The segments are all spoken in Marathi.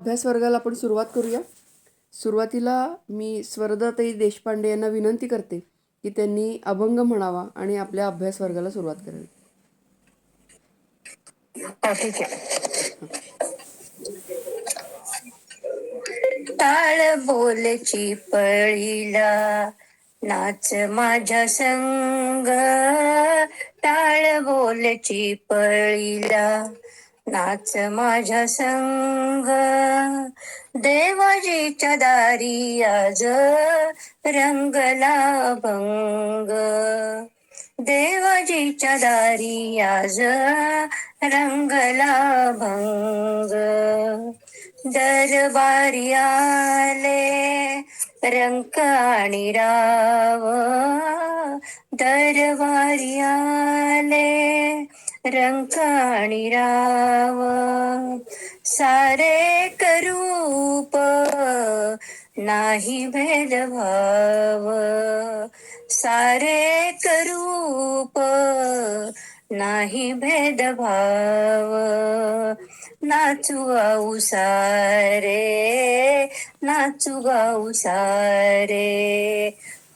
अभ्यास वर्गाला आपण सुरुवात करूया. सुरुवातीला मी स्वरदाताई देशपांडे यांना विनंती करते की त्यांनी अभंग म्हणावा आणि आपल्या अभ्यास वर्गाला सुरुवात करावी. ठीक आहे. टाळ बोलची पळीला नाच माझ्या संग, टाळ बोलची पळीला नाच माझ्या संग, देवाजीच्या दारी आज रंगला भंग, देवाजीच्या दारी आज रंगला भंग, दरबारी आले रंक आणि राव, दरबारी आले रंक आणि राव, सारे करूप नाही भेदभाव, सारे करूप नाही भेदभाव, नाचू गाऊ सारे, नाचू गाऊ सारे,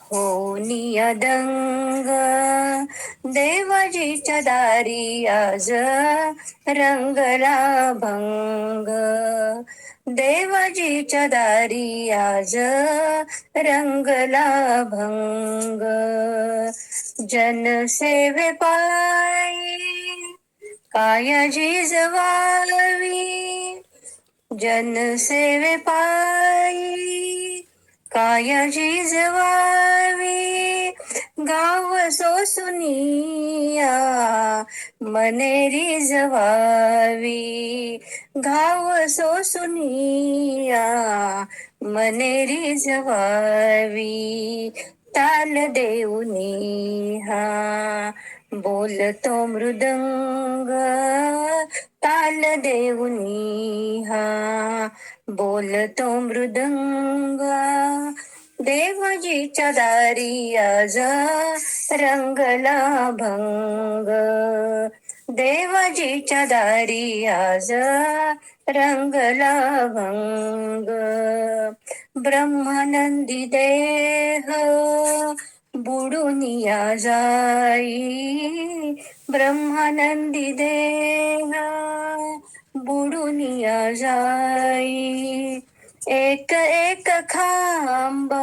होनिया दंग, देवाजीच्या दारी आज रंगला भंग, देवाजीच्या दारी आज रंगला भंग, जनसेवे पायी कायाजी जवावी, जनसेवे पायी कायाजी जवावी, गाव सोसुनिया मनेरी जवावी, गाव सोसुनिया मनेरी जवावी, ताल देऊनी हा बोलतो मृदंग, ताल देऊनी हा बोलतो मृदंग, देवाजीच्या दारी आज रंगला भंग, देवाजीच्या दारी आज रंगला भंग, ब्रह्मानंदी देह बुडुनिया जाई, ब्रह्मानंदी देह बुडुनिया जाई, एक एक खांब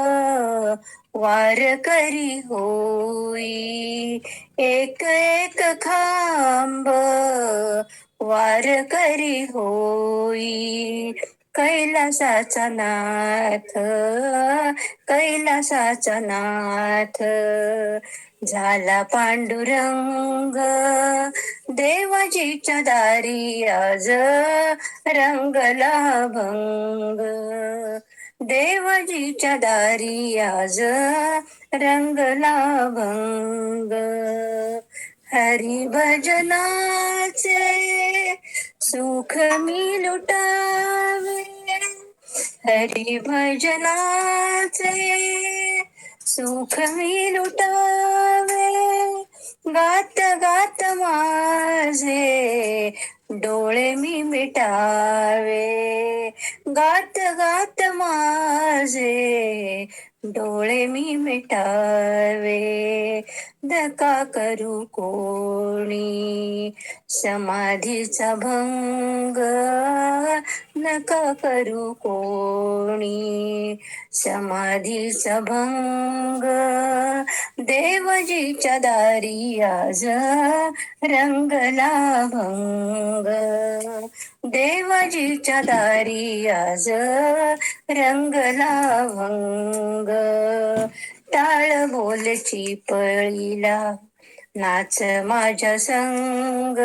वार करी होई, एक एक खांब वार करी होई, कैलासाचा नाथ, कैलासाचा नाथ झाला पांडुरंग, देवाजीच्या दारी आज रंगला भंग, देवाजीच्या दारी आज रंगला भंग, हरी भजनाचे सुख मी लुटावे, हरी भजनाचे सुख मी लुटावे, गात गात माझे डोळे मी मिटावे, गात गात माझे डोळे मी मिटावे, नका करू कोणी समाधीचा भंग, नका करू कोणी समाधीचा भंग, देवजीच्या दारी आज रंगला भंग, देवाजीच्या दारी आज रंगला भंग, टाळ बोलची पळीला नाच माझ्या संग,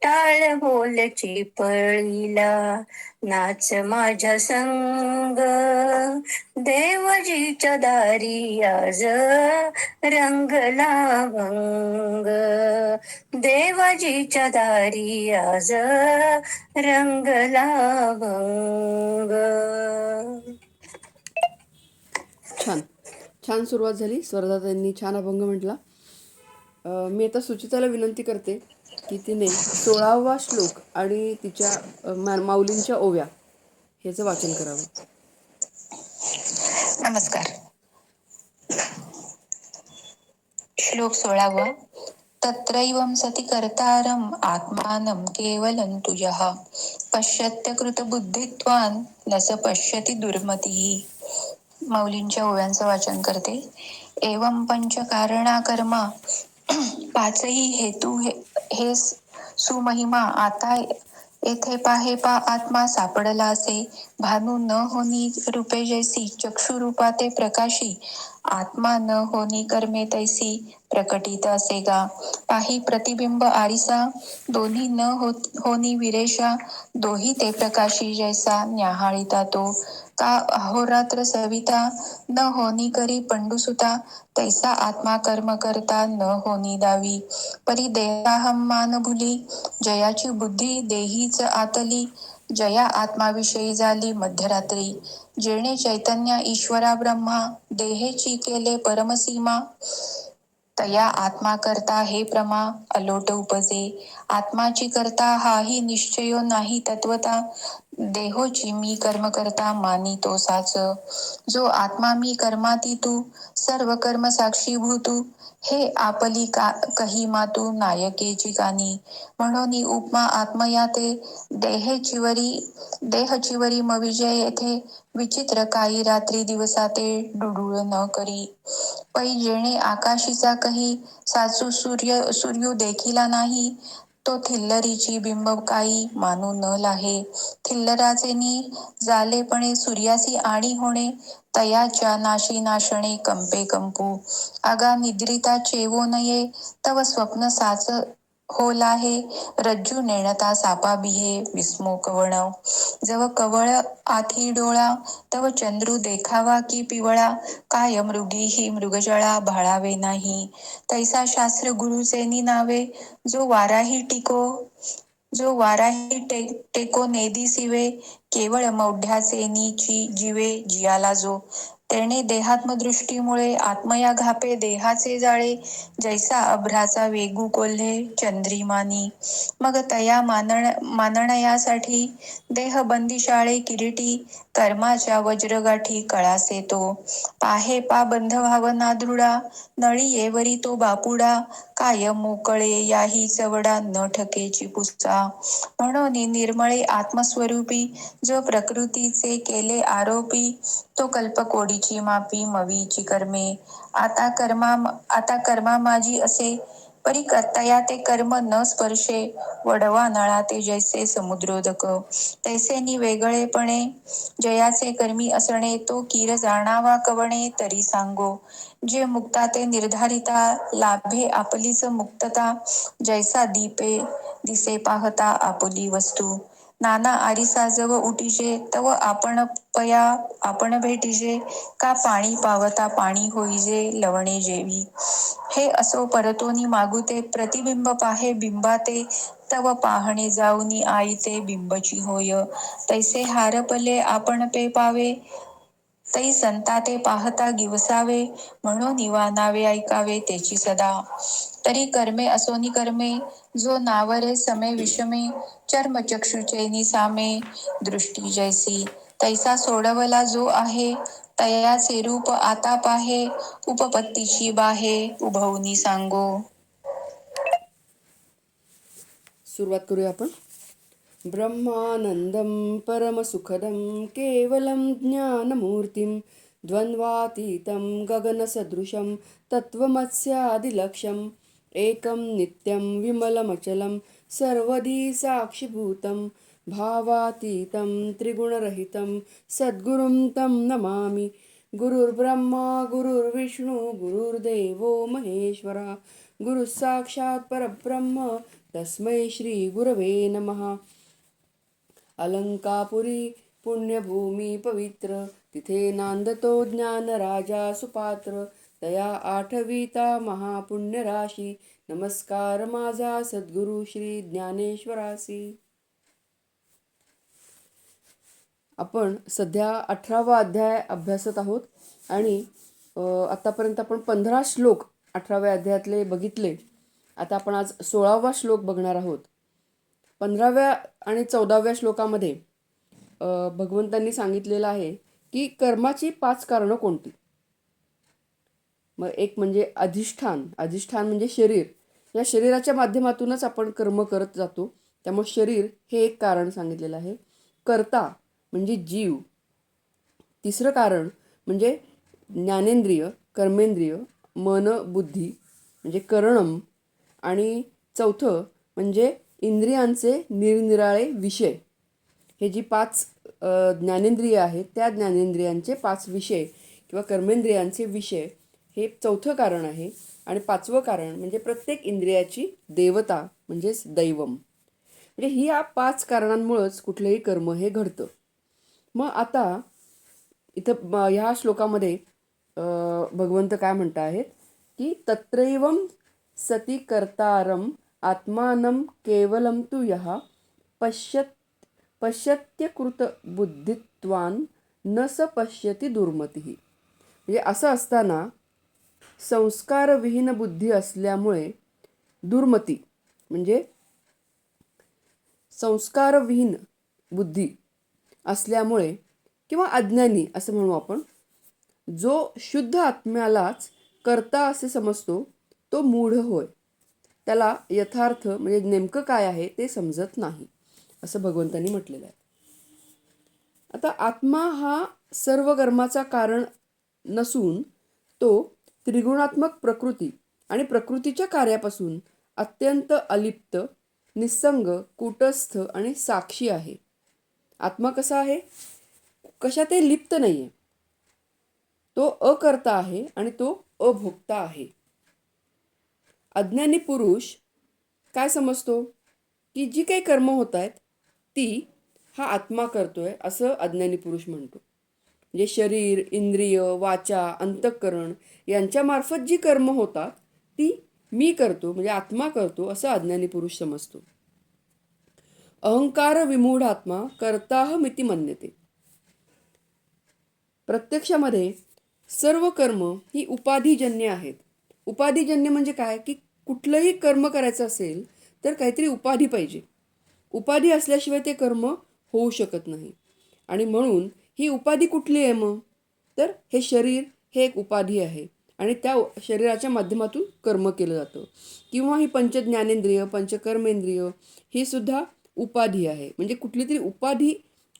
टाळ बोलची पळीला नाच माझ्या संग, देवजीच्या दारी आज रंगला भंग, देवाजीच्या दारी आज रंगला भंग. छान छान सुरुवात झाली. स्वरदातांनी छान अभंग म्हटला. मी आता सुचिताला विनंती करते की तिने 16वा श्लोक आणि तिच्या माऊलींच्या ओव्या ह्याचं वाचन करावं. नमस्कार. श्लोक 16. तत्रैवं सति कर्तारम् आत्मानं केवलं तु यः पश्यत्यकृतबुद्धित्वान् न स पश्यति दुर्मतिः. माऊलींच्या ओव्यांचं वाचन करते. एवं पंचकारणा कर्मा पाचही हेतू हे सुमहिमा आता येथे पाहे पा आत्मा सापडला असे भानू न होनी रूपे जैसी चक्षुरूपा ते प्रकाशी आत्मा न होनी कर्मे तैसी प्रकटित असे गा पाही प्रतिबिंब आरिसा दोन्ही न होनी विरेशा दोही ते प्रकाशी जैसा न्याहाळिता तो का अहोरात्र सविता न होनी करी पंडुसुता तैसा आत्मा कर्म करता न होनी दावी परी देहाहम मान भुली जयाची बुद्धी देहीच आतली जया आत्माविषयी झाली मध्यरात्री जेणे चैतन्य ईश्वरा ब्रह्मा देहेची केले परमसीमा तया आत्मा करता हे प्रमा अलोट उपजे आत्माची करता हाही निश्चयो नाही तत्वता देहोची मी कर्म करता मानी तो साच जो आत्मा मी कर्माती तू सर्व कर्म साक्षी भूतू हे आपली कही मातू नायकेची कानी म्हणून उपमा आत्मया ते देह चिवरी मविजय येथे विचित्र काही रात्री दिवसा ते डुडुळ न करी पै जेणे आकाशीचा कही साचू सूर्य देखिला नाही तो थिल्लरीची बिंब काही मानू न लाहे थिल्लराचे नी जालेपणे सूर्यासी आणि होणे तयाच्या नाशी नाशणे कंपे कंपू आगा निद्रिता चेवो नये तव स्वप्न साच हो लाहे रज्जू नेणता सापा बिहे विस्मो कवण जव कवळ आथी डोळा तव चंद्रू देखावा की पिवळा काय मृगी ही मृगजळा भाळावे नाही तैसा शास्त्र गुरुचे नावे जो वाराही टेको नेदी सिवे केवळ मौढ्याचे नीची जीवे जियाला जो तेणे देहात्मदृष्टीमुळे आत्मया घापे देहाचे जाळे जैसा अभ्राचा वेगू कोल्हे चंद्रिमानी मग तया मानण्यासाठी देह बंदिशाळे किरीटी कर्माच्या वज्रगाठी कळासे तो पाहे पा बंध भावना दृढा नळी येवरी तो बापुडा काय मोकळे याही चवडा न ठकेची पुस्ता म्हणून निर्मळे आत्मस्वरूपी जो प्रकृतीचे केले आरोपी तो कल्पकोडीची मापी मवीची कर्मे आता कर्मा माझी असे परी तया ते कर्म न स्पर्शे वडवा नळा ते जैसे समुद्रोदक तैसे वेगळेपणे जयाचे कर्मी असणे तो कीर जाणावा कवणे तरी सांगो जे मुक्ता ते निर्धारिता लाभे आपलीच मुक्तता जैसा दीपे दिसे पाहता आपुली वस्तू नाना आरिसा जव उटिजे तव आपण भेटिजे का पाणी पावता पाणी होईजे लवणे जेवी हे असो परतोनी मागुते प्रतिबिंब पाहे बिंबाते तव पाहणे जाऊनी आईते बिंबची होय तैसे हारपले आपण पे पावे तै संता ते पाहता गिवसावे म्हणून निवानावे ऐकावे त्याची सदा तरी कर्मे असोनी कर्मे जो नावरे समे विषमे चर्मचक्षुचे सामे दृष्टी जैसी तैसा सोडवला जो आहे तयाचे रूप आता पाहे उपपत्तीची बाहे उभवनी सांगो. सुरुवात करूया आपण. ब्रह्मानंदं परमसुखदं केवलं ज्ञानमूर्तिं द्वन्द्वातीतं गगनसदृशं तत्त्वमस्यादिलक्ष्यम् एकं नित्यं विमलमचलं सर्वधी साक्षिभूतं भावातीतं त्रिगुणरहितं सद्गुरुं तं नमामि. गुरुर्ब्रह्मा गुरुर्विष्णू गुरुर्देवो महेश्वरा गुरुः साक्षात् परब्रह्म तस्मै श्री गुरवे नमः. अलंकापुरी पुण्यभूमी पवित्र तिथे नांदतो ज्ञान राजा सुपात्र तया आठवीता महापुण्यराशी नमस्कार माझा सद्गुरु श्री ज्ञानेश्वरासी. आपण सध्या 18वा अध्याय अभ्यासत आहोत आणि आतापर्यंत आपण 15 श्लोक 18व्या अध्यायातले बघितले. आता आपण आज 16वा श्लोक बघणार आहोत. 15व्या आणि 14व्या श्लोकामध्ये भगवंतांनी सांगितलेलं आहे की कर्माची 5 कारणं कोणती. मग एक म्हणजे अधिष्ठान म्हणजे शरीर. या शरीराच्या माध्यमातूनच आपण कर्म करत जातो, त्यामुळे शरीर हे एक कारण सांगितलेलं आहे. कर्ता म्हणजे जीव. तिसरं कारण म्हणजे ज्ञानेंद्रिय, कर्मेंद्रिय, मन, बुद्धी म्हणजे करणम. आणि चौथं म्हणजे इंद्रियांचे निरनिराळे विषय. हे जी 5 ज्ञानेंद्रिय आहेत, त्या ज्ञानेंद्रियांचे 5 विषय किंवा कर्मेंद्रियांचे विषय हे चौथं कारण आहे. आणि 5वं कारण म्हणजे प्रत्येक इंद्रियाची देवता म्हणजेच दैवम. म्हणजे ही या 5 कारणांमुळंच कुठलंही कर्म हे घडतं. मग आता इथं ह्या श्लोकामध्ये भगवंत काय म्हणत आहेत की तत्रैवं सती कर्तारम आत्मानं केवलम तु यः पश्यत्यकृत बुद्धित्वान न स पश्यती दुर्मती. म्हणजे असं असताना संस्कारविहीन बुद्धी असल्यामुळे दुर्मती म्हणजे संस्कारविहीन बुद्धी असल्यामुळे किंवा अज्ञानी असं म्हणू आपण, जो शुद्ध आत्म्यालाच कर्ता असे समजतो तो मूढ होय. त्याला यथार्थ म्हणजे नेमकं काय आहे ते समजत नाही, असं भगवंतांनी म्हटलेलं आहे. आता आत्मा हा सर्व कर्माचा कारण नसून तो त्रिगुणात्मक प्रकृती आणि प्रकृतीच्या कार्यापासून अत्यंत अलिप्त, निस्संग, कूटस्थ आणि साक्षी आहे. आत्मा कसा आहे? कशातही लिप्त नाही आहे. तो अकर्ता आहे आणि तो अभोक्ता आहे. अज्ञानी पुरुष काय समजतो की जी काही कर्म होत आहेत ती हा आत्मा करतोय असं अज्ञानी पुरुष म्हणतो. म्हणजे शरीर, इंद्रिय, वाचा, अंतःकरण यांच्यामार्फत जी कर्म होतात ती मी करतो म्हणजे आत्मा करतो असं अज्ञानी पुरुष समजतो. अहंकार विमूढ आत्मा कर्ताहमिति मन्यते. प्रत्यक्षामध्ये सर्व कर्म ही उपाधिजन्य आहेत. उपाधिजन्य म्हणजे काय की कुठलंही कर्म करायचं असेल तर काहीतरी उपाधी पाहिजे. उपाधी असल्याशिवाय ते कर्म होऊ शकत नाही. आणि म्हणून ही उपाधी कुठली आहे मग? तर हे शरीर हे एक उपाधी आहे आणि त्या शरीराच्या माध्यमातून कर्म केलं जातं. किंवा ही पंचज्ञानेंद्रिय, पंचकर्मेंद्रिय ही सुद्धा उपाधी आहे. म्हणजे कुठली तरी उपाधी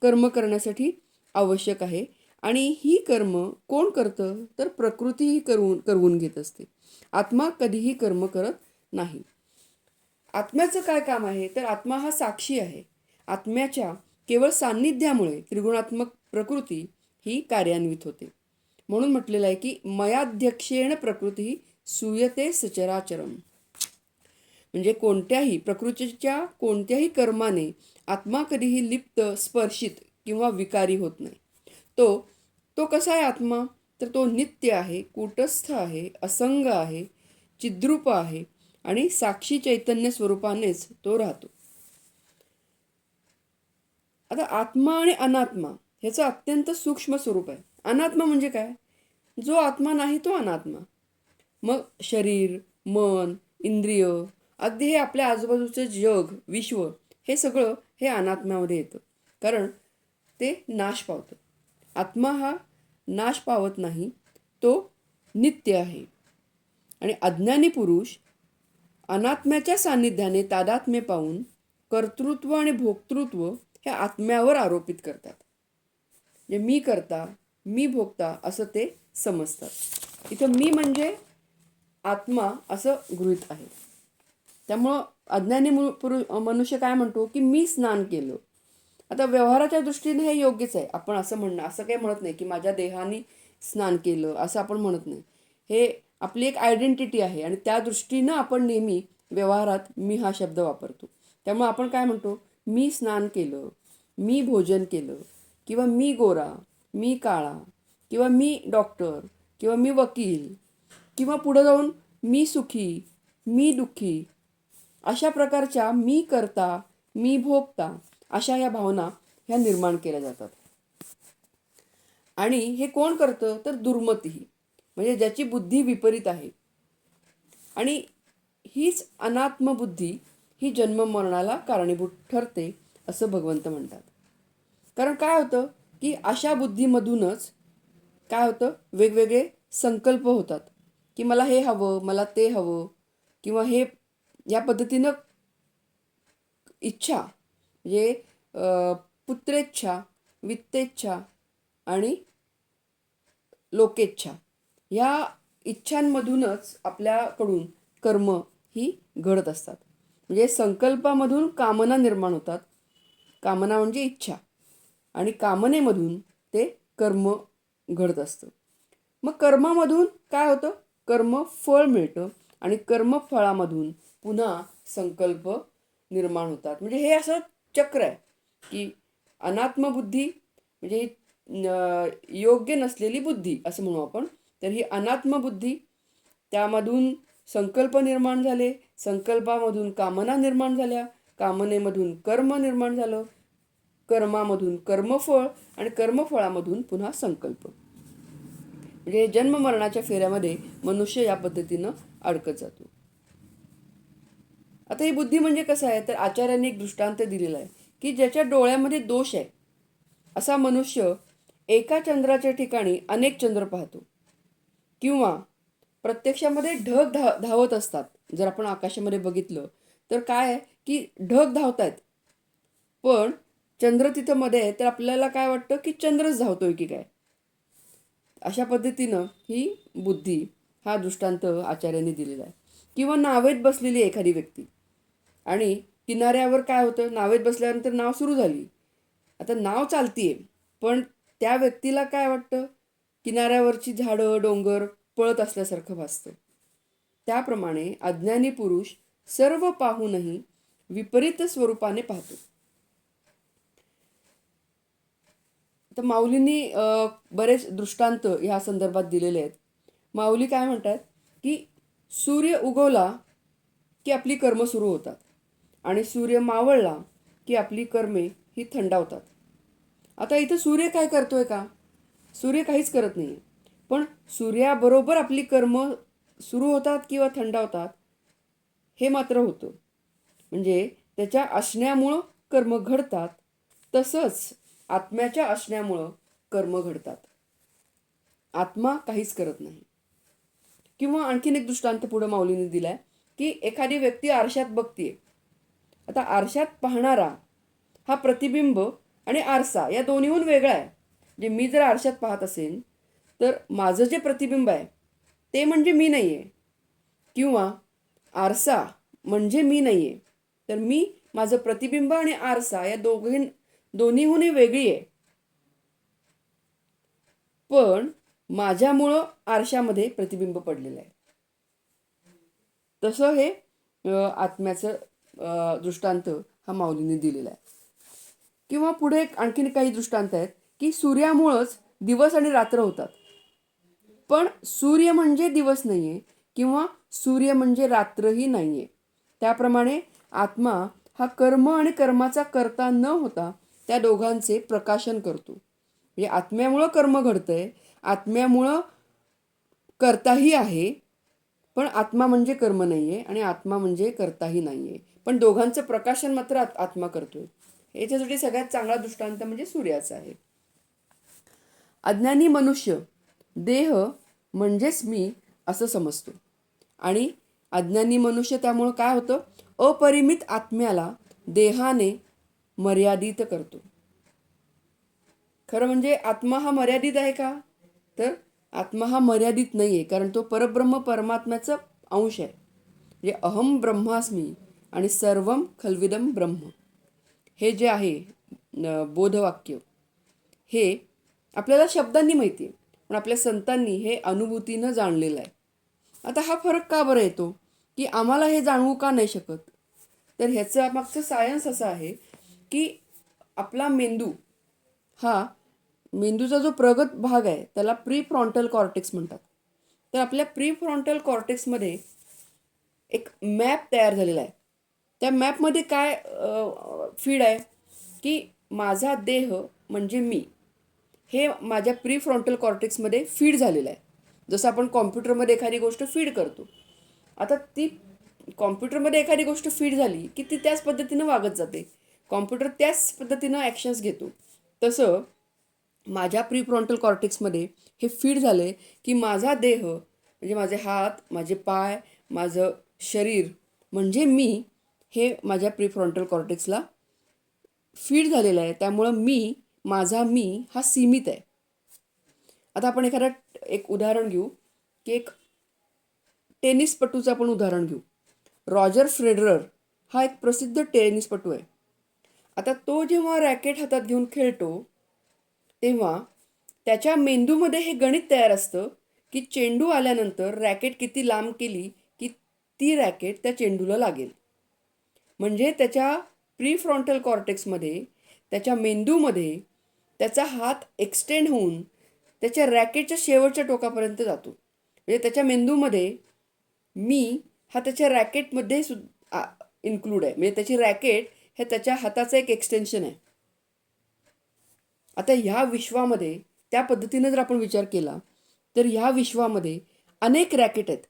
कर्म करण्यासाठी आवश्यक आहे. आणि ही कर्म कोण करतं? तर प्रकृती ही करवून घेत असते. आत्मा कधीही कर्म करत नाही. आत्म्याचं काय काम आहे? तर आत्मा हा साक्षी आहे. आत्म्याच्या केवळ सान्निध्यामुळे त्रिगुणात्मक प्रकृती ही कार्यान्वित होते. म्हणून म्हटलेलं आहे की मयाध्यक्षेण प्रकृती सूयते सचराचरम. म्हणजे प्रकृतीच्या कोणत्याही कर्माने आत्मा कधीही लिप्त, स्पर्शित किंवा विकारी होत नाही. तो कसा आहे आत्मा? तर तो नित्य आहे, कूटस्थ आहे, असंग आहे, चिद्रूप आहे आणि साक्षी चैतन्य स्वरूपानेच तो राहतो. आता आत्मा आणि अनात्मा ह्याचं अत्यंत सूक्ष्म स्वरूप आहे. अनात्मा म्हणजे काय? जो आत्मा नाही तो अनात्मा. मग शरीर, मन, इंद्रिय अगदी हे आपल्या आजूबाजूचं जग, विश्व हे सगळं हे अनात्म्यामध्ये येतं. कारण ते नाश पावतं. आत्मा हा नाश पावत नाही, तो नित्य आहे. आणि अज्ञानी पुरुष अनात्म्याच्या सान्निध्याने तादात्म्य पाहून कर्तृत्व आणि भोक्तृत्व हे आत्म्यावर आरोपित करतात. म्हणजे मी करता, मी भोगता असं ते समजतात. इथं मी म्हणजे आत्मा असं गृहीत आहे. त्यामुळं अज्ञानी मनुष्य काय म्हणतो की मी स्नान केलं. आता व्यवहाराच्या दृष्टीने हे योग्यच आहे. आपण असं काही म्हणत नाही की माझ्या देहाने स्नान केलं असं आपण म्हणत नाही. हे आपली एक आयडेंटिटी आहे आणि त्या दृष्टीनं आपण नेहमी व्यवहारात मी हा शब्द वापरतो. त्यामुळे आपण काय म्हणतो? मी स्नान केलं, मी भोजन केलं, किंवा मी गोरा, मी काळा, किंवा मी डॉक्टर, किंवा मी वकील, किंवा पुढं जाऊन मी सुखी, मी दुःखी. अशा प्रकारच्या मी करता, मी भोगता अशा या भावना ह्या निर्माण केल्या जातात. आणि हे कोण करतं? तर दुर्मती, म्हणजे ज्याची बुद्धी विपरीत आहे. आणि हीच अनात्म बुद्धी ही जन्म मरणाला कारणीभूत ठरते असं भगवंत म्हणतात. कारण काय होतं की अशा बुद्धीमधूनच काय होतं, वेगवेगळे संकल्प होतात की मला हे हवं, मला ते हवं, किंवा हे या पद्धतीनं इच्छा म्हणजे पुत्रेच्छा, वित्तेच्छा आणि लोकेच्छा ह्या इच्छांमधूनच आपल्याकडून कर्म ही घडत असतात. म्हणजे संकल्पामधून कामना निर्माण होतात. कामना म्हणजे इच्छा, आणि कामनेमधून ते कर्म घडत असतं. मग कर्मामधून काय होतं, कर्म फळ मिळतं, आणि कर्मफळामधून पुन्हा संकल्प निर्माण होतात. म्हणजे हे असं चक्र आहे की अनात्म बुद्धी म्हणजे ही योग्य नसलेली बुद्धी असं म्हणू आपण. तर ही अनात्म बुद्धी, त्यामधून संकल्प निर्माण झाले, संकल्पामधून कामना निर्माण झाल्या, कामनेमधून कर्म निर्माण झालं, कर्मामधून कर्मफळ, आणि कर्मफळामधून पुन्हा संकल्प. म्हणजे जन्म मरणाच्या फेऱ्यामध्ये मनुष्य या पद्धतीनं अडकत जातो. आता ही बुद्धी म्हणजे कसं आहे, तर आचार्यांनी एक दृष्टांत दिलेला आहे की ज्याच्या डोळ्यामध्ये दोष आहे असा मनुष्य एका चंद्राच्या ठिकाणी अनेक चंद्र पाहतो, किंवा प्रत्यक्षामध्ये ढग धावत असतात. जर आपण आकाशामध्ये बघितलं तर काय आहे की ढग धावत आहेत, पण चंद्र तिथं मध्ये आहे, तर आपल्याला काय वाटतं की चंद्रच धावतोय की काय. अशा पद्धतीनं ही बुद्धी, हा दृष्टांत आचार्यांनी दिलेला आहे. किंवा नावेत बसलेली एखादी व्यक्ती, आणि किनाऱ्यावर काय होतं, नावेत बसल्यानंतर नाव सुरू झाली, आता नाव चालतीये, पण त्या व्यक्तीला काय वाटतं, किनाऱ्यावरची झाडं डोंगर पळत असल्यासारखं भासतं. त्याप्रमाणे अज्ञानी पुरुष सर्व पाहूनही विपरीत स्वरूपाने पाहतो. तर माऊलींनी बरेच दृष्टांत ह्या संदर्भात दिलेले आहेत. माऊली काय म्हणतात की सूर्य उगवला की आपली कर्म सुरू होतात, आणि सूर्य मावळला की आपली कर्मे ही थंडावतात. आता इथं सूर्य काय करतोय का, सूर्य काहीच करत नाही, पण सूर्याबरोबर आपली कर्म सुरू होतात किंवा थंडावतात हे मात्र होतं. म्हणजे त्याच्या असण्यामुळं कर्म घडतात, तसंच आत्म्याच्या असण्यामुळं कर्म घडतात. आत्मा काहीच करत नाही. किंवा आणखीन एक दृष्टांत पुढे माऊलीने दिलाय की एखादी व्यक्ती आरशात बघतीये. आता आरशात पाहणारा हा प्रतिबिंब आणि आरसा या दोन्हीहून वेगळा आहे. म्हणजे मी जर आरशात पाहत असेल तर माझं जे प्रतिबिंब आहे ते म्हणजे मी नाही आहे, किंवा आरसा म्हणजे मी नाही आहे, तर मी माझं प्रतिबिंब आणि आरसा या दोन्हीहूनही वेगळी आहे. पण माझ्यामुळं आरशामध्ये प्रतिबिंब पडलेलं आहे. तसं हे आत्म्याचं दृष्टांत हा माऊलीने दिलेला आहे. किंवा पुढे आणखीन काही दृष्टांत आहेत की सूर्यामुळंच दिवस आणि रात्र होतात, पण सूर्य म्हणजे दिवस नाहीये, किंवा सूर्य म्हणजे रात्रही नाहीये. त्याप्रमाणे आत्मा हा कर्म आणि कर्माचा करता न होता त्या दोघांचे प्रकाशन करतो. म्हणजे आत्म्यामुळं कर्म घडतंय, आत्म्यामुळं कर्ताही आहे, पण आत्मा म्हणजे कर्म नाहीये आणि आत्मा म्हणजे कर्ताही नाहीये, पण दोघांचं प्रकाशन मात्र आत्मा करतोय. याच्यासाठी सगळ्यात चांगला दृष्टांत म्हणजे सूर्याचा आहे. अज्ञानी मनुष्य देह म्हणजेच मी असं समजतो, आणि अज्ञानी मनुष्य त्यामुळं काय होतं, अपरिमित आत्म्याला देहाने मर्यादित करतो. खरं म्हणजे आत्मा हा मर्यादित आहे का, तर आत्मा हा मर्यादित नाही आहे, कारण तो परब्रह्म परमात्म्याचा अंश आहे. म्हणजे अहम ब्रह्मास्मी आणि सर्वम खल्विदम ब्रह्म हे जे आहे बोधवाक्य, हे आपल्याला शब्दांनी माहिती आहे, पण आपल्या संतांनी हे अनुभूतीनं जाणलेलं आहे. आता हा फरक का बरं येतो की आम्हाला हे जाणवू का नाही शकत, तर ह्याचं मागचं सायन्स असं आहे की आपला मेंदू, हा मेंदूचा जो प्रगत भाग आहे त्याला प्री फ्रॉन्टल कॉर्टेक्स म्हणतात. तर आपल्या प्री फ्रॉन्टल कॉर्टेक्समध्ये एक मॅप तयार झालेला आहे. त्या मॅपमध्ये काय फीड आहे की माझा देह म्हणजे मी, हे माझ्या प्री फ्रॉन्टल कॉर्टेक्समध्ये फीड झालेलं आहे. जसं आपण कॉम्प्युटरमध्ये एखादी गोष्ट फीड करतो, आता ती कॉम्प्युटरमध्ये एखादी गोष्ट फीड झाली की ती त्याच पद्धतीनं वागत जाते, कॉम्प्युटर त्याच पद्धतीनं ॲक्शन्स घेतो. तसं माझ्या प्रीफ्रंटल कॉर्टेक्समध्ये हे फीड झाले की माझा देह म्हणजे माझे हात, माझे पाय, माझं शरीर म्हणजे मी हे माझ्या प्रीफ्रंटल कॉर्टेक्सला फीड झालेलं आहे. त्यामुळं माझा मी हा सीमित आहे. आता आपण एक उदाहरण घेऊ की एक टेनिसपटूचं आपण उदाहरण घेऊ. रॉजर फेडरर हा एक प्रसिद्ध टेनिसपटू आहे. आता तो जेव्हा रॅकेट हातात घेऊन खेळतो तेव्हा त्याच्या मेंदूमध्ये हे गणित तयार असतं की चेंडू आल्यानंतर रॅकेट किती लांब केली की ती रॅकेट त्या चेंडूला लागेल. म्हणजे त्याच्या प्रीफ्रंटल कॉर्टेक्समध्ये, त्याच्या मेंदूमध्ये त्याचा हात एक्सटेंड होऊन त्याच्या रॅकेटच्या शेवटच्या टोकापर्यंत जातो. म्हणजे त्याच्या मेंदूमध्ये मी हा त्याच्या रॅकेटमध्ये सुद्धा इन्क्लूड आहे. म्हणजे त्याची रॅकेट हे त्याच्या हाताचं एक एक्सटेन्शन आहे. आता ह्या विश्वामध्ये त्या पद्धतीने जर आपण विचार केला तर ह्या विश्वामध्ये अनेक रॅकेट आहेत.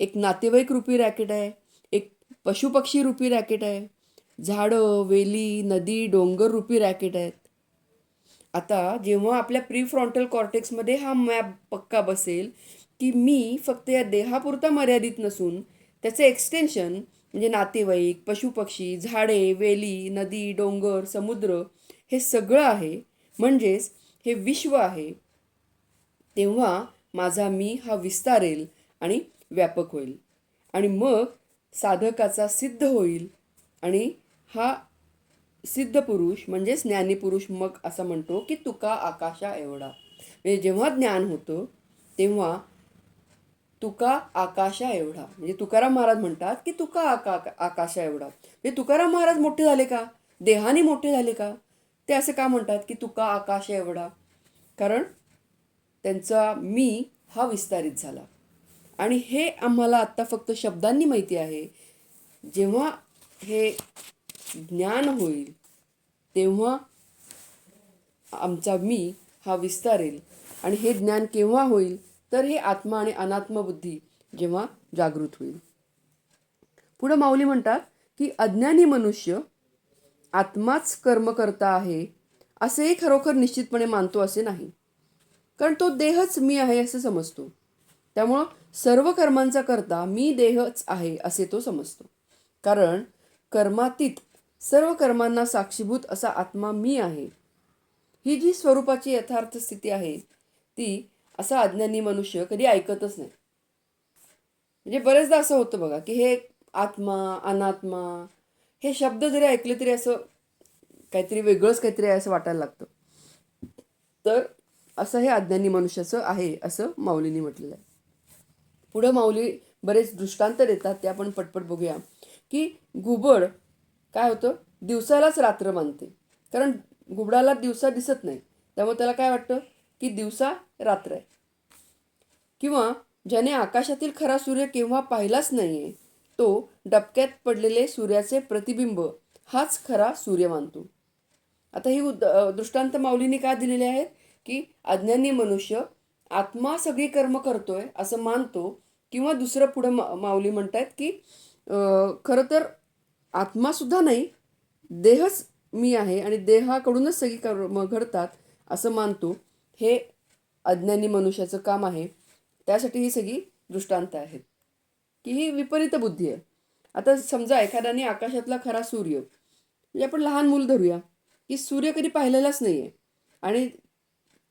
एक नातेवाईक रूपी रॅकेट आहे, एक पशुपक्षी रूपी रॅकेट आहे, झाडं, वेली, नदी, डोंगर रूपी रॅकेट आहेत. आता जेव्हा आपल्या प्रीफ्रंटल कॉर्टेक्समध्ये हा मॅप पक्का बसेल की मी फक्त या देहापुरता मर्यादित नसून त्याचे एक्सटेन्शन म्हणजे नातेवाईक, पशुपक्षी, झाडे, वेली, नदी, डोंगर, समुद्र हे सगळं आहे, म्हणजेच हे विश्व आहे, तेव्हा माझा मी हा विस्तारेल आणि व्यापक होईल. आणि मग साधकाचा सिद्ध होईल आणि हा सिद्ध पुरुष म्हणजेच ज्ञानीपुरुष मग असं म्हणतो की तुका आकाशा एवढा. म्हणजे जेव्हा ज्ञान होतं तेव्हा तुका आकाशा एवढा, म्हणजे तुकाराम महाराज म्हणतात की तुका आकाशा एवढा. म्हणजे तुकाराम महाराज मोठे झाले का? देहाने मोठे झाले का? ते असे का म्हणतात की तुका आकाशा एवढा? कारण त्यांचा मी हा विस्तारित झाला. आणि हे आम्हाला आत्ता फक्त शब्दांनी माहिती आहे. जेव्हा हे ज्ञान होईल तेव्हा आमचा मी हा विस्तारेल. आणि हे ज्ञान केव्हा होईल तर हे आत्मा आणि अनात्मबुद्धी जेव्हा जागृत होईल. पुढं माऊली म्हणतात की अज्ञानी मनुष्य आत्माच कर्म करता आहे असेही खरोखर निश्चितपणे मानतो असे नाही. कारण तो देहच मी आहे असं समजतो. त्यामुळं सर्व कर्मांचा करता मी देहच आहे असे तो समजतो. कारण कर्मातीत सर्व कर्मांना साक्षीभूत असा आत्मा मी आहे. ही जी स्वरूपाची यथार्थ स्थिती आहे ती असा अज्ञानी मनुष्य कधी ऐकतच नाही. म्हणजे बरेचदा असं होतं बघा की हे आत्मा, अनात्मा हे शब्द जरी ऐकले तरी असं काहीतरी वेगळंच काहीतरी आहे असं वाटायला लागतं. तर असं हे अज्ञानी मनुष्याचं आहे असं माऊलींनी म्हटलेलं आहे. पुढं माऊली बरेच दृष्टांत देतात, ते आपण पटपट बघूया. की घुबड काय होतं, दिवसालाच रात्र मानते. कारण घुबडाला दिवसा दिसत नाही, त्यामुळे त्याला काय वाटतं की दिवसा रात्र आहे. किंवा ज्याने आकाशातील खरा सूर्य केव्हा पाहिलाच नाहीये तो डबक्यात पडलेले सूर्याचे प्रतिबिंब हाच खरा सूर्य मानतो. आता ही दृष्टांत माऊलींनी का दिलेले आहेत की अज्ञानी मनुष्य आत्मा सगळी कर्म करतोय असं मानतो. किंवा दुसरं पुढं माऊली म्हणतात की खरं तर आत्मासुद्धा नाही, देहच मी आहे आणि देहाकडूनच सगळी कर्म घडतात असं मानतो. हे अज्ञानी मनुष्याचं काम आहे. त्यासाठी ही सगळी दृष्टांत आहेत की ही विपरीत बुद्धी आहे. आता समजा एखाद्याने आकाशातला खरा सूर्य, म्हणजे आपण लहान मूल धरूया की सूर्य कधी पाहिलेलाच नाही आहे. आणि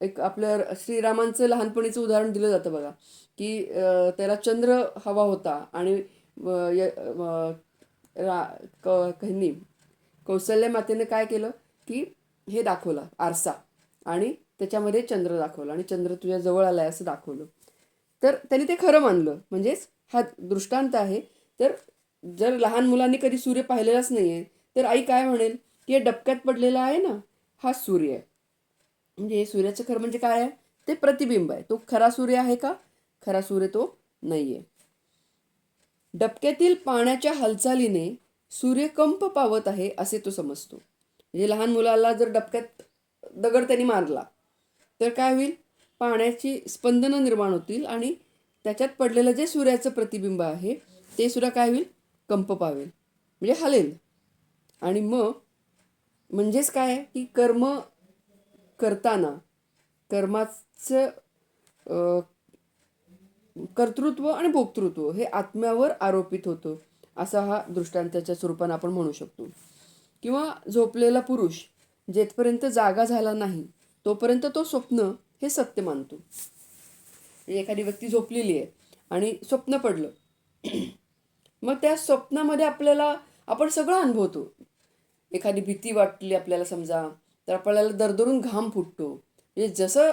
एक आपलं श्रीरामांचं लहानपणीचं उदाहरण दिलं जातं बघा की त्याला चंद्र हवा होता आणि कौसल्य मातेने काय केलं की हे दाखवलं आरसा आणि त्याच्यामध्ये चंद्र दाखवला आणि चंद्र तुझ्या जवळ आलाय असं दाखवलं. तर त्यांनी ते खरं मानलं. म्हणजेच हा दृष्टांत आहे. तर जर लहान मुलांनी कधी सूर्य पाहिलेलाच नाही आहे तर आई काय म्हणेल की हे डबक्यात पडलेला आहे ना, हा सूर्य आहे. म्हणजे हे सूर्याचं खरं म्हणजे काय आहे, ते प्रतिबिंब आहे. तो खरा सूर्य आहे का? खरा सूर्य तो नाही आहे. डबक्यातील पाण्याच्या हालचालीने सूर्य कंप पावत आहे असे तो समजतो. म्हणजे लहान मुलाला जर डबक्यात दगड त्यांनी मारला तर काय होईल, पाण्याची स्पंदनं निर्माण होतील आणि त्याच्यात पडलेलं जे सूर्याचं प्रतिबिंब आहे ते सुद्धा काय होईल, कंप पावेल म्हणजे हलेल. आणि मग म्हणजेच काय की कर्म करताना कर्माचं कर्तृत्व आणि भोक्तृत्व हे आत्म्यावर आरोपित होतं, असा हा दृष्टांताच्या स्वरूपानं आपण म्हणू शकतो. किंवा झोपलेला पुरुष जेथपर्यंत जागा झाला नाही तोपर्यंत तो स्वप्न हे सत्य मानतो. एखादी व्यक्ती झोपलेली आहे आणि स्वप्न पडलं, मग त्या स्वप्नामध्ये आपण सगळं अनुभवतो. एखादी भीती वाटली आपल्याला समजा, तर आपल्याला दरदरून घाम फुटतो. म्हणजे जसं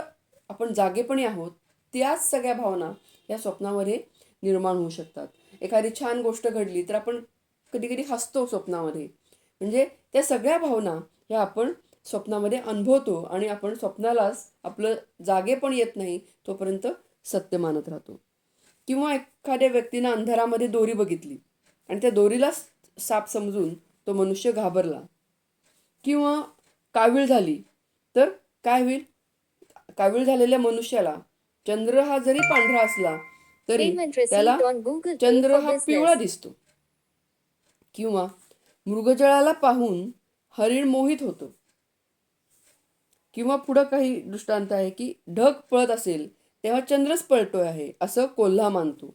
आपण जागेपणी आहोत त्याच सगळ्या भावना या स्वप्नामध्ये निर्माण होऊ शकतात. एखादी छान गोष्ट घडली तर आपण कधी कधी हसतो स्वप्नामध्ये. म्हणजे त्या सगळ्या भावना ह्या आपण स्वप्नामध्ये अनुभवतो आणि आपण स्वप्नालाच आपलं जागेपण येत नाही तोपर्यंत सत्य मानत राहतो. किंवा एखाद्या व्यक्तीनं अंधारामध्ये दोरी बघितली आणि त्या दोरीला साप समजून तो मनुष्य घाबरला. किंवा कावीळ झाली तर काय होईल? कावीळ झालेल्या मनुष्याला चंद्र हा जरी पांढरा असला तरी त्याला चंद्र हा पिवळा दिसतो. किंवा मृगजळाला पाहून हरिण मोहित होतो. किंवा पुढं काही दृष्टांत आहे की ढग पळत असेल तेव्हा चंद्रच पळतोय आहे असं कोल्हा मानतो.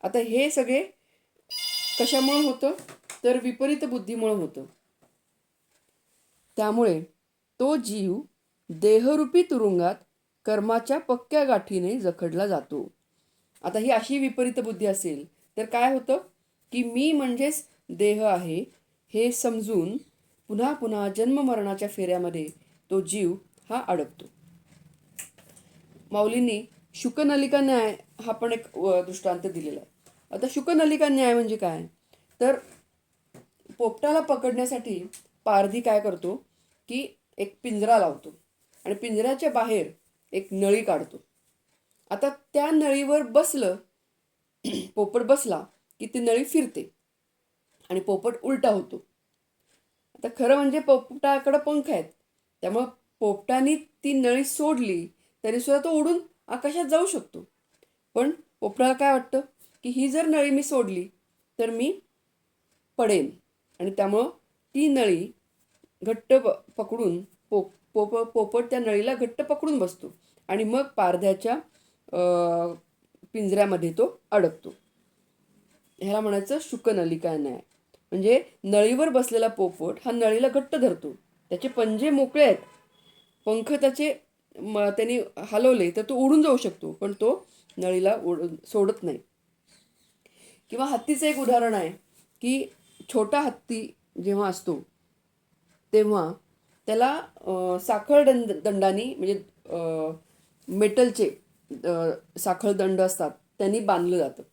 आता हे सगळे कशामुळे होतं? तर विपरीत बुद्धीमुळे होतं. त्यामुळे तो जीव देहरूपी तुरुंगात कर्माच्या पक्क्या गाठीने जखडला जातो. आता ही अशी विपरीत बुद्धी असेल तर काय होतं की मी म्हणजेच देह आहे हे समजून पुन्हा पुन्हा जन्ममरणाच्या फेऱ्यामध्ये तो जीव हा अडकतो. माऊलींनी शुकनलिका न्याय हा पण एक दृष्टांत दिलेला आहे. आता शुकनलिका न्याय म्हणजे काय? तर पोपटाला पकडण्यासाठी पारधी काय करतो की एक पिंजरा लावतो आणि पिंजऱ्याच्या बाहेर एक नळी काढतो. आता त्या नळीवर बसलं, पोपट बसला की ती नळी फिरते आणि पोपट उलटा होतो. आता खरं म्हणजे पोपटाकडे पंख आहेत, त्यामुळं पोपटाने ती नळी सोडली तरी सुद्धा तो उडून आकाशात जाऊ शकतो. पण पोपटाला काय वाटतं की ही जर नळी मी सोडली तर मी पडेन, आणि त्यामुळं ती नळी घट्ट पकडून पोपट त्या नळीला घट्ट पकडून बसतो आणि मग पारध्याच्या पिंजऱ्यामध्ये तो अडकतो. ह्याला म्हणायचं शुकनलिका न्याय. म्हणजे नळीवर बसलेला पोपट हा नळीला घट्ट धरतो, त्याचे पंजे मोकळे आहेत, पंख त्यांनी हलवले तर तो उडून जाऊ शकतो, पण तो नळीला सोडत नाही. किंवा हत्तीचं एक उदाहरण आहे की छोटा हत्ती जेव्हा असतो तेव्हा त्याला साखळ दंडानी म्हणजे मेटलचे साखळ दंड असतात त्यांनी बांधलं जातं.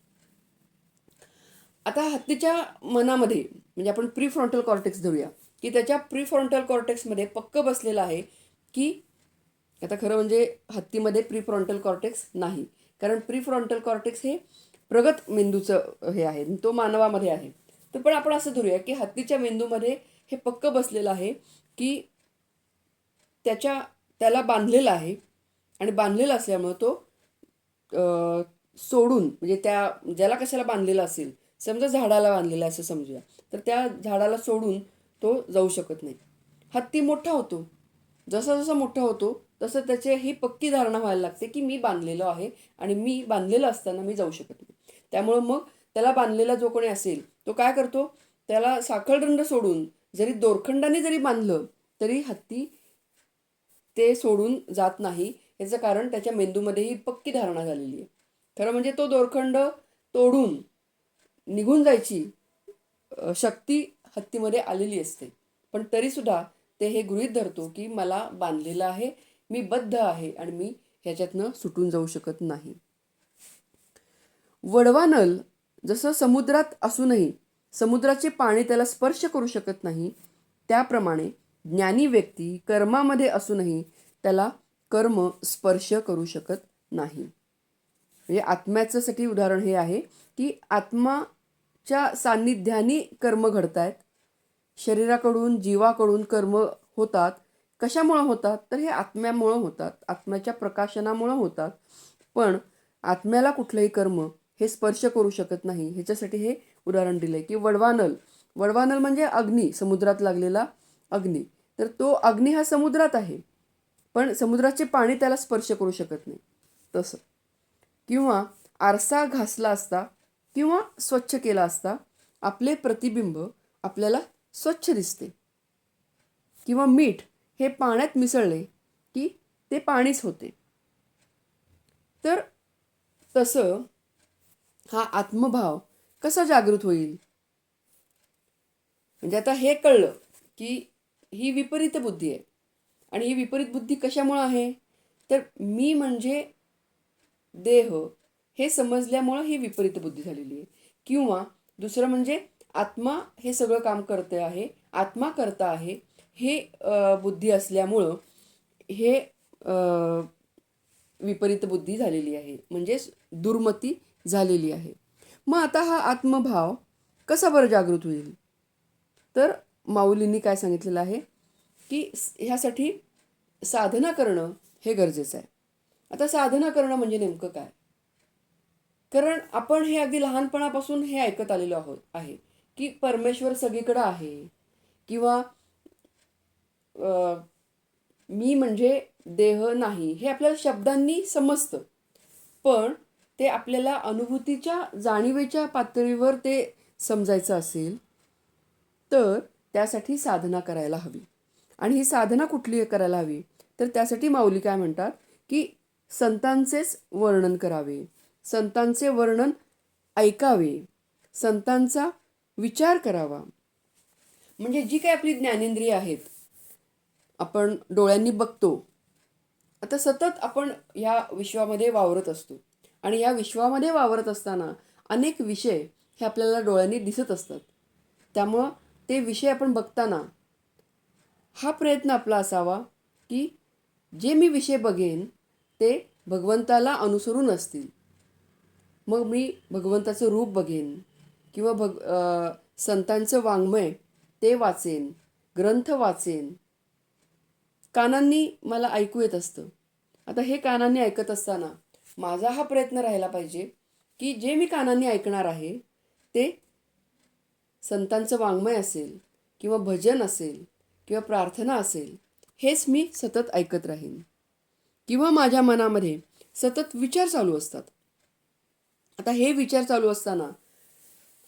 आता हत्तीच्या मनामध्ये म्हणजे आपण प्रीफ्रंटल कॉर्टेक्स धरूया की त्याच्या प्रीफ्रंटल कॉर्टेक्समध्ये पक्क बसलेलं आहे की आता खरं म्हणजे हत्तीमध्ये प्रीफ्रंटल कॉर्टेक्स नाही, कारण प्रीफ्रंटल कॉर्टेक्स हे प्रगत मेंदूचं हे आहे, तो मानवामध्ये आहे. तर पण आपण असं धरूया की हत्तीच्या मेंदूमध्ये हे पक्क बसलेलं आहे की त्याला बांधलेलं आहे आणि बांधलेलं असल्यामुळं तो सोडून म्हणजे ज्याला कशाला बांधलेलं असेल, समजा झाडाला बांधलेलं असं समजूया, तर त्या झाडाला सोडून तो जाऊ शकत नाही. हत्ती मोठा होतो, जसा जसा मोठा होतो तसं त्याची ही पक्की धारणा व्हायला लागते की मी बांधलेलो आहे आणि मी बांधलेलं असताना मी जाऊ शकत नाही. त्यामुळं मग त्याला बांधलेला जो कोणी असेल तो काय करतो, त्याला साखळदंड सोडून जरी दोरखंडाने जरी बांधलं तरी हत्ती ते सोडून जात नाही. याचं कारण त्याच्या मेंदूमध्ये ही पक्की धारणा झालेली आहे. खरं म्हणजे तो दोरखंड तोडून निघून जायची शक्ती हत्तीमध्ये आलेली असते, पण तरीसुद्धा ते हे गृहीत धरतो की मला बांधलेलं आहे, मी बद्ध आहे आणि मी ह्याच्यातनं सुटून जाऊ शकत नाही. वडवा नल जसं समुद्रात असूनही समुद्राचे पाणी त्याला स्पर्श करू शकत नाही, त्याप्रमाणे ज्ञानी व्यक्ती कर्मामध्ये असूनही त्याला कर्म स्पर्श करू शकत नाही. म्हणजे आत्म्याचं साठी उदाहरण हे आहे की आत्माच्या सान्निध्याने कर्म घडतायत, शरीराकडून जीवाकडून कर्म होतात. कशामुळं होतात? तर हे आत्म्यामुळं होतात, आत्म्याच्या प्रकाशनामुळं होतात. पण आत्म्याला कुठलंही कर्म हे स्पर्श करू शकत नाही. ह्याच्यासाठी हे उदाहरण दिलंय की वडवानल म्हणजे अग्नी, समुद्रात लागलेला अग्नी. तर तो अग्नी हा समुद्रात आहे, पण समुद्राचे पाणी त्याला स्पर्श करू शकत नाही तसं. किंवा आरसा घासला असता किंवा स्वच्छ केला असता आपले प्रतिबिंब आपल्याला स्वच्छ दिसते. किंवा मीठ हे पाण्यात मिसळले की ते पाणीच होते. तर तसं हा आत्मभाव कसा जागृत होईल? म्हणजे आता हे कळलं की ही विपरीत बुद्धी आहे. आणि ही विपरीत बुद्धी कशामुळं आहे? तर मी म्हणजे देह हे समजल्यामुळं ही विपरीत बुद्धी झालेली आहे. किंवा दुसरं म्हणजे आत्मा हे सगळं काम करते आहे, आत्मा करता आहे, हे बुद्धी असल्यामुळं हे विपरीत बुद्धी झालेली आहे, म्हणजेच दुर्मती झालेली आहे. मग आता हा आत्मभाव कसा बरं जागृत होईल? तर माऊलींनी काय सांगितलेलं आहे की ह्यासाठी साधना करणं हे गरजेचं आहे. आता साधना करणं म्हणजे नेमकं काय? कारण आपण हे अगदी लहानपणापासून हे ऐकत आलेलो आहोत आहे की परमेश्वर सगळीकडे आहे. किंवा मी म्हणजे देह नाही हे आपल्याला शब्दांनी समजतं. पण ते आपल्याला अनुभूतीच्या जाणीवेच्या पातळीवर ते समजायचं असेल तर त्यासाठी साधना करायला हवी. आणि ही साधना कुठली करायला हवी? तर त्यासाठी माऊली काय म्हणतात की संतांचेच वर्णन करावे, संतांचे वर्णन ऐकावे, संतांचा विचार करावा. म्हणजे जी काही आपली ज्ञानेंद्रिय आहेत, आपण डोळ्यांनी बघतो. आता सतत आपण ह्या विश्वामध्ये वावरत असतो आणि या विश्वामध्ये वावरत असताना अनेक विषय हे आपल्याला डोळ्यांनी दिसत असतात. त्यामुळं ते विषय आपण बघताना हा प्रयत्न आपला असावा की जे मी विषय बघेन ते भगवंताला अनुसरून असतील. मग मी भगवंताचं रूप बघेन किंवा संतांचं वाङ्मय ते वाचेन, ग्रंथ वाचेन. कानांनी मला ऐकू येत असतं. आता हे कानांनी ऐकत असताना माझा हा प्रयत्न राहिला पाहिजे की जे मी कानांनी ऐकणार आहे ते संतांचं वाङ्मय असेल किंवा भजन असेल किंवा प्रार्थना असेल, हेच मी सतत ऐकत राहीन. किंवा माझ्या मनामध्ये सतत विचार चालू असतात. आता हे विचार चालू असताना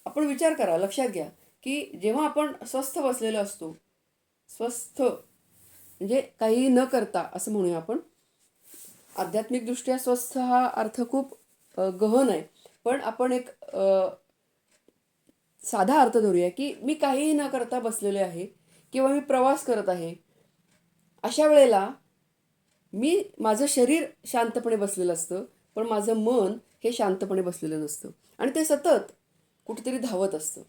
आपण विचार करा, लक्षात घ्या की जेव्हा आपण स्वस्थ बसलेलो असतो, स्वस्थ म्हणजे काही न करता असं म्हणूया आपण, आध्यात्मिकदृष्ट्या स्वस्थ हा अर्थ खूप गहन आहे. पण आपण एक साधा अर्थ धरूया की मी काहीही न करता बसलेले आहे किंवा मी प्रवास करत आहे. अशा वेळेला माझं शरीर शांतपणे बसलेलं असतं, पण माझं मन हे शांतपणे बसलेलं नसतं आणि ते सतत कुठेतरी धावत असतं.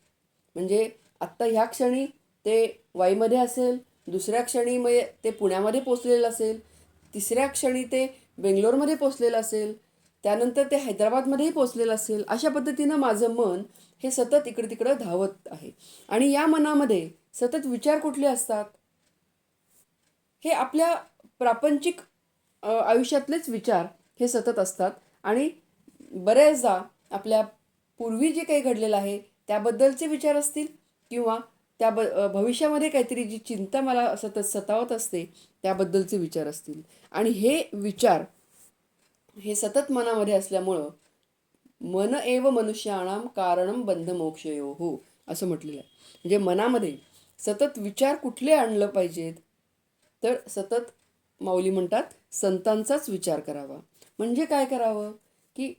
म्हणजे आत्ता ह्या क्षणी ते वाईमध्ये असेल, दुसऱ्या क्षणी मग ते पुण्यामध्ये पोचलेलं असेल, तिसऱ्या क्षणी ते बेंगलोरमध्ये पोचलेलं असेल, त्यानंतर ते हैदराबादमध्येही पोचलेलं असेल. अशा पद्धतीनं माझं मन हे सतत इकडे तिकडं धावत आहे. आणि या मनामध्ये सतत विचार कुठले असतात? हे आपल्या प्रापंचिक आयुष्यातलेच विचार हे सतत असतात. आणि बऱ्याचदा आपल्या पूर्वी जे काही घडलेलं आहे त्याबद्दलचे विचार असतील किंवा भविष्यामध्ये काहीतरी जी चिंता मला सतत सतावत असते त्याबद्दलचे विचार असतील. आणि हे विचार हे सतत मनामध्ये असल्यामुळं मन एव मनुष्याणाम कारणम बंध मोक्षयोः असं म्हटलेलं आहे. म्हणजे मनामध्ये सतत विचार कुठले आणलं पाहिजेत? तर सतत माऊली म्हणतात संतांचाच विचार करावा. म्हणजे काय करावं की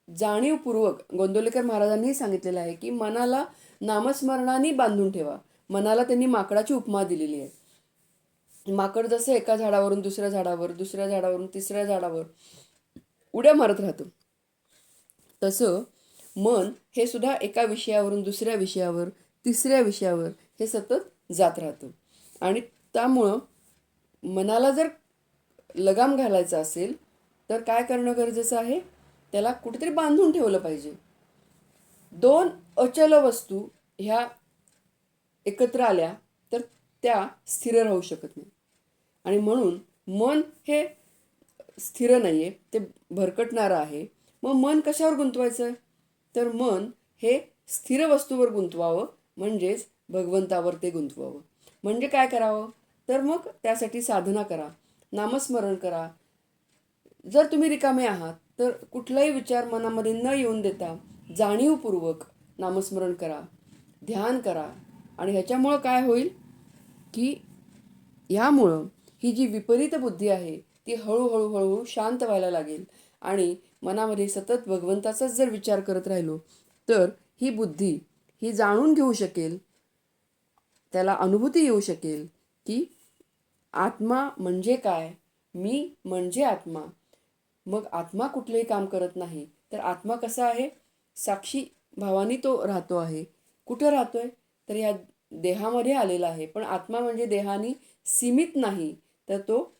जाणीवपूर्वक, गोंदवलेकर महाराजांनी सांगितलेलं आहे की मनाला नामस्मरणाने बांधून ठेवा. मनाला त्यांनी माकडाची उपमा दिलेली आहे. माकड जसं एका झाडावरून दुसऱ्या झाडावर, दुसऱ्या झाडावरून तिसऱ्या झाडावर उड्या मारत राहतं, तसं मन हे सुद्धा एका विषयावरून दुसऱ्या विषयावर, तिसऱ्या विषयावर हे सतत जात राहतं. आणि त्यामुळं मनाला जर लगाम घालायचा असेल तर काय करणं गरजेचं आहे? त्याला कुठेतरी बांधून ठेवलं पाहिजे. दोन अचल वस्तू ह्या एकत्र आल्या तर त्या स्थिर राहू शकत नाही. आणि म्हणून मन हे स्थिर नाही आहे, ते भरकटणारं आहे. मग मन कशावर गुंतवायचं? तर मन हे स्थिर वस्तूवर गुंतवावं, म्हणजेच भगवंतावर ते गुंतवावं. म्हणजे काय करावं? तर मग त्यासाठी साधना करा. नामस्मरण करा. जर तुम्ही रिकामे आहात तर कुठलाही विचार मनामध्ये न येऊन देता जाणीवपूर्वक नामस्मरण करा, ध्यान करा. आणि ह्याच्यामुळं काय होईल की ह्यामुळं ही जी विपरीत बुद्धी आहे ती हळूहळू हळूहळू शांत व्हायला लागेल. आणि मनामध्ये सतत भगवंताचाच जर विचार करत राहिलो तर ही बुद्धी ही जाणून घेऊ शकेल, त्याला अनुभूती येऊ शकेल की आत्मा म्हणजे काय, मी म्हणजे आत्मा. मग आत्मा कुठलंही काम करत नाही तर आत्मा कसा आहे, साक्षी भावानी तो राहतो आहे. कुठं राहतोय तर या देहामध्ये आलेला आहे. पण आत्मा म्हणजे देहानी सीमित नाही तर तो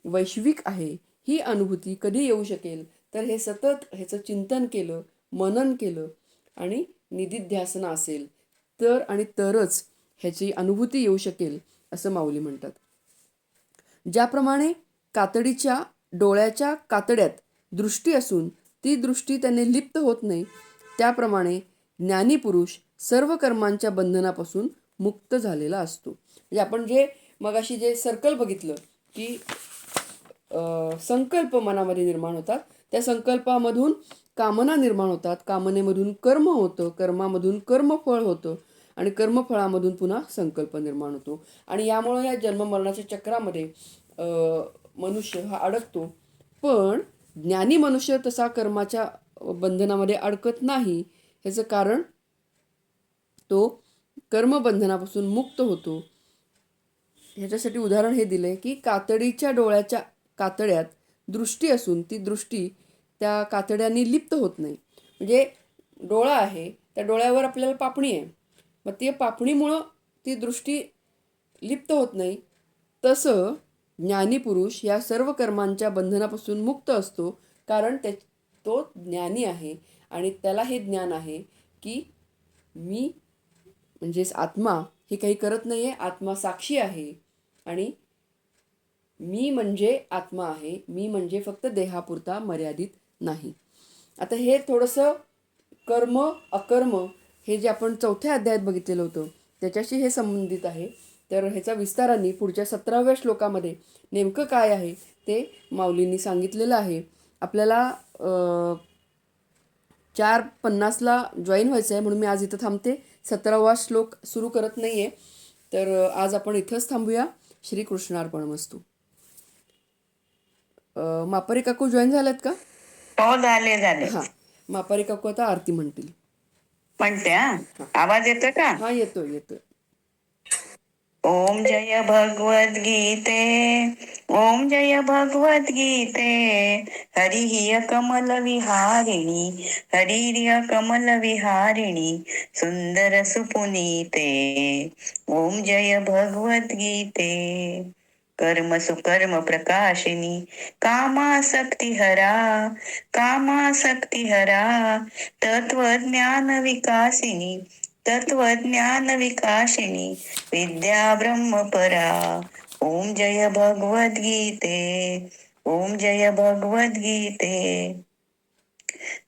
वैश्विक आहे. ही अनुभूती कधी येऊ शकेल तर हे सतत ह्याचं चिंतन केलं, मनन केलं आणि निधिध्यासन असेल तर आणि तरच ह्याची अनुभूती येऊ शकेल असं माऊली म्हणतात. ज्याप्रमाणे कातडीच्या डोळ्याच्या कातड्यात दृष्टी असून ती दृष्टी त्याने लिप्त होत नाही, त्याप्रमाणे ज्ञानी पुरुष सर्व कर्मांच्या बंधनापासून मुक्त झालेला असतो. म्हणजे आपण जे मगाशी जे सर्कल बघितलं की संकल्प मनामध्ये निर्माण होतात, त्या संकल्पामधून कामना निर्माण होतात, कामनेमधून कर्म होतं, कर्मामधून कर्मफळ होतं आणि कर्मफळामधून पुन्हा संकल्प निर्माण होतो. आणि यामुळे या जन्ममरणाच्या चक्रामध्ये मनुष्य हा अडकतो. पण ज्ञानी मनुष्य तसा कर्माच्या बंधनामध्ये अडकत नाही. ह्याचं कारण तो कर्मबंधनापासून मुक्त होतो. ह्याच्यासाठी उदाहरण हे दिलंय की कातडीच्या डोळ्याच्या कातड्यात दृष्टी असून ती दृष्टी त्या कातड्यांनी लिप्त होत नाही. म्हणजे डोळा आहे, त्या डोळ्यावर आपल्याला पापणी आहे, मग ते पापणीमुळं ती दृष्टी लिप्त होत नाही. तसं ज्ञानीपुरुष या सर्व कर्मांच्या बंधनापासून मुक्त असतो, कारण तो ज्ञानी आहे आणि त्याला हे ज्ञान आहे की मी म्हणजेच आत्मा हे काही करत नाही आहे, आत्मा साक्षी आहे आणि मी म्हणजे आत्मा आहे, मी म्हणजे फक्त देहापुरता मर्यादित नाही. आता हे थोडंसं कर्म अकर्म हे जे आपण 4थ्या अध्यायात बघितलेलं होतं त्याच्याशी हे संबंधित आहे. तर ह्याचा विस्ताराने पुढच्या 17व्या श्लोकामध्ये नेमकं काय आहे ते माऊलींनी सांगितलेलं आहे. आपल्याला 4:50ला जॉईन व्हायचं आहे म्हणून मी आज इथं थांबते. 17वा श्लोक सुरू करत नाही आहे. तर आज आपण इथंच थांबूया. श्रीकृष्णार्पणमस्तु. मापारी काकू जॉईन झाल्यात का? हो, झाले. हां, मापारी काकू आता आरती म्हणतील. म्हणते आवाज येतो का? हा, येतोय. ओम जय भगवद गीते, ओम जय भगवद गीते. हरिः कमल विहारिणी, हरिः कमल विहारिणी, सुंदर सुपुनीते. ओम जय भगवद गीते. कर्म सुकर्म प्रकाशिनी, कामासक्ती हरा, कामासक्ती हरा. तत्वज्ञान विकासिनी, तत्वज्ञान विकासिनी, विद्या ब्रह्मपरा. ओम जय भगवद गीते, ओम जय भगवद गीते.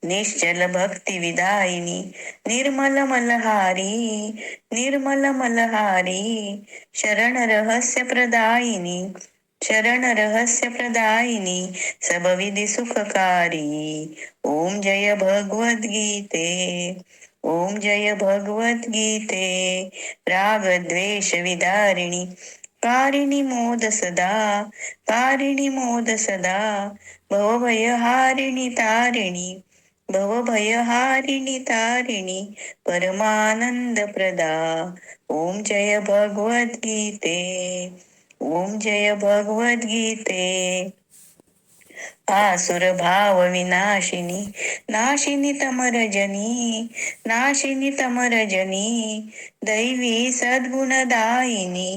निश्चल भक्ती विदायिनी, निर्मल मलहारी, निर्मल मलहारी. शरण रहस्य प्रदायिनी, शरण रहस्य प्रदायिनी, सबविधि सुखकारी. ओम जय भगवद गीते, ओम जय भगवद गीते. राग द्वेष विदारिणी, कारिणी मोद सदा, कारिणी मोद सदा. भवभयहारिणी तारिणी, भवभयहारिणी तारिणी, परमानंद प्रदा. ओम जय भगवद गीते, ओम जय भगवद गीते. आसुर भाव विनाशिनी, नाशिनी तमरजनी, नाशिनी तमरजनी. दैवी सद्गुणदायिनी,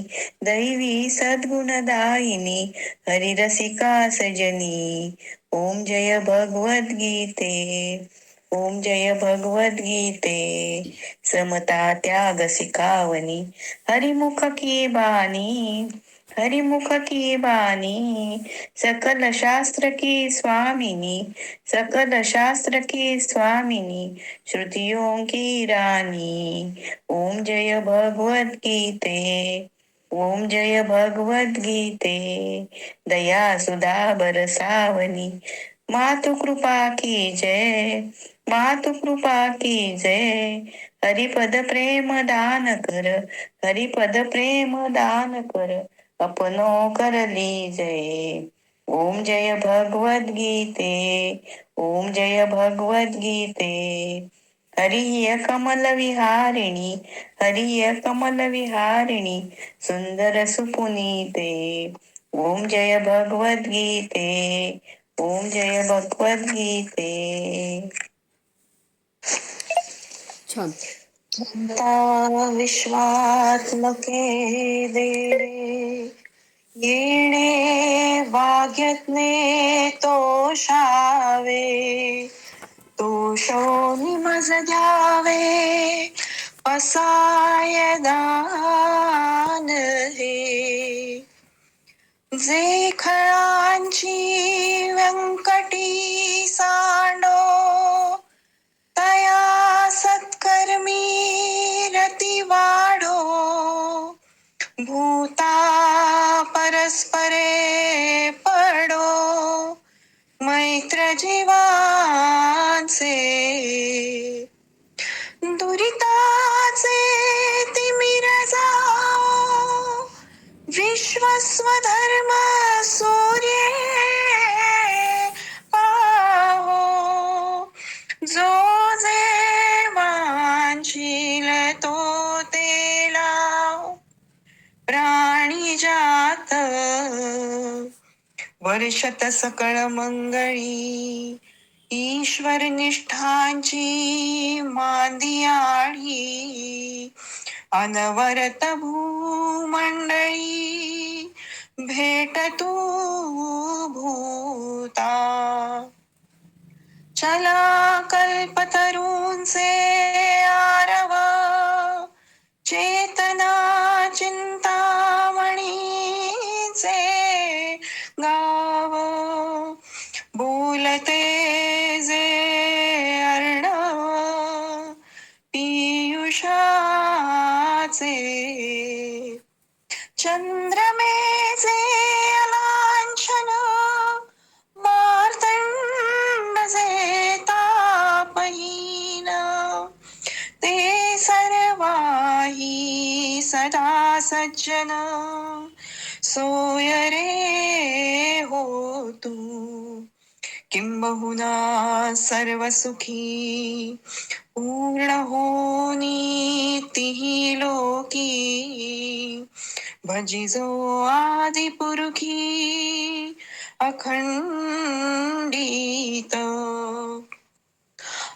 दैवी सद्गुणदायिनी, हरिरसिका सजनी. ओम जय भगवद गीते, ओम जय भगवद गीते. समता त्याग सिखावनी, हरिमुख की बानी, हरिमुख की बानी. सकल शास्त्र की स्वामिनी, सकल शास्त्र की स्वामिनी, श्रुतियों की रानी. ओम जय भगवद गीते, ओम जय भगवद्गीते दया सुधा बरसावनी मातु कृपा की जय मातु कृपा की जय हरिपद प्रेम दान कर हरिपद प्रेम दान कर अपनो करली जय ओम जय भगवद्गीते ओम जय भगवद्गीते हरिय कमल विहारिणी हरिय कमल विहारिणी सुंदर सुपुनीते ओम जय भगवद्गीते ओम जय भगवद्गीते छान. चिंता विश्वात्मके देणे येणे वाग्यज्ञे तोषावे तोषो निमज द्यावे पसाय दान हे जे खळांची व्यंकटी सांडो तया सत्कर्मी रती वाढो भूता परस्परे पडो मैत्र जीवांचे दुरिताचे तिमिर जाओ विश्वस्वधर्म सूर्ये पाहो जो जे वांछील तो ते लाव प्राणी जात वर्षत सकळ मंगळी ईश्वर निष्ठांची मांदियाळी अनवरत भूमंडळी भेट तू भूता चला कल्पतरूंचे आरव चेतना चिंतामणीचे गाव बोलते जे अर्णव पियुषाचे चंद्रमेचे अलांछन मार्तंडचे तापहीन ते सर्वाही सदा सज्जन सोय रे हो तू किंबहुना सर्व सुखी पूर्ण होनी तिही लोकी भजिजो आदि पुरुखी अखंडित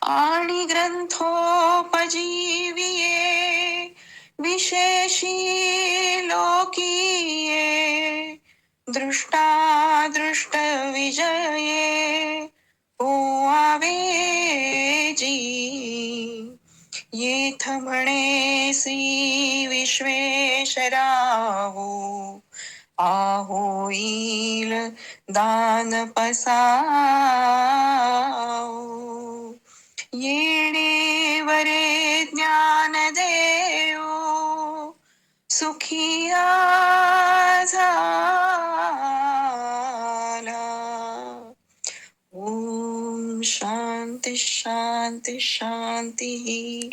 आणि ग्रंथोपजीविये विशेषी लोकीये दृष्टादृष्ट विजये पोआवे जी येथ म्हणेसी विश्वेशरावो आहोईल दान पसाओ येणे वरे ज्ञान देव सुखी झाला ओम शांती शांती शांती